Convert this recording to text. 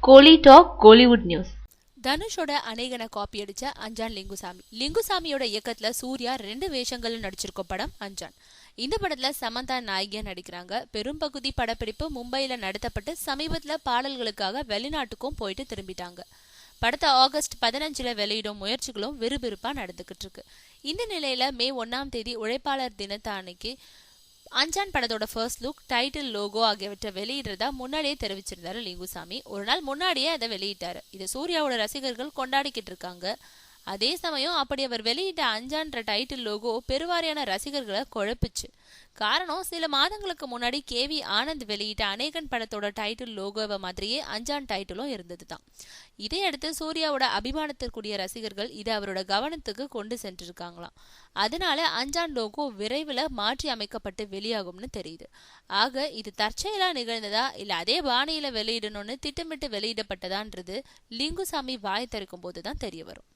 கோலி talk Kollywood news. தனுஷோட அநேகனை copy அடிச்ச அஞ்சான் லிங்குசாமியோட இயக்கத்துல சூர்யா 2 வேஷங்கள்ல நடிச்சிருக்க படம் அஞ்சான். இந்த படத்துல சமந்தா நாயகியா நடிக்கிறாங்க. பெரும்பகுதி படப்பிடிப்பு மும்பையில நடத்தப்பட்டு சமீபத்துல பாடல்களுக்காக வெளிநாட்டுக்கும் போயிட்டு திரும்பிட்டாங்க. படத்தை ஆகஸ்ட் 15 வெளியிடும் முயற்சிகளும் விறுவிறுப்பா நடந்துகிட்டு இருக்கு. இந்த நிலையில மே 1 உழைப்பாளர் தினத்தன்னைக்கு அஞ்சான் படத்தோட ஃபர்ஸ்ட் லுக், டைட்டில், லோகோ ஆகியவற்றை வெளியிடுறதா முன்னாடியே தெரிவிச்சிருந்தாரு லிங்குசாமி. ஒரு நாள் முன்னாடியே அதை வெளியிட்டாரு. இது சூர்யாவோட ரசிகர்கள் கொண்டாடிக்கிட்டு இருக்காங்க. அதே சமயம் அப்படி அவர் வெளியிட்ட அஞ்சான்ற டைட்டில் லோகோ பெருவாரியான ரசிகர்களை குழப்பிச்சு. காரணம், சில மாதங்களுக்கு முன்னாடி KV ஆனந்த் வெளியிட்ட அநேகன் படத்தோட டைட்டில் லோகோவை மாதிரியே அஞ்சான் டைட்டிலும் இருந்தது தான். இதையடுத்து சூர்யாவோட அபிமானத்திற்குரிய ரசிகர்கள் இதை அவரோட கவனத்துக்கு கொண்டு சென்றிருக்காங்களாம். அதனால அஞ்சான் லோகோ விரைவில் மாற்றி அமைக்கப்பட்டு வெளியாகும்னு தெரியுது. ஆக இது தற்செயலா நிகழ்ந்ததா இல்ல அதே பாணியில வெளியிடணும்னு திட்டமிட்டு வெளியிடப்பட்டதான்றது லிங்குசாமி வாய் திறக்கும் போதுதான் தெரிய வரும்.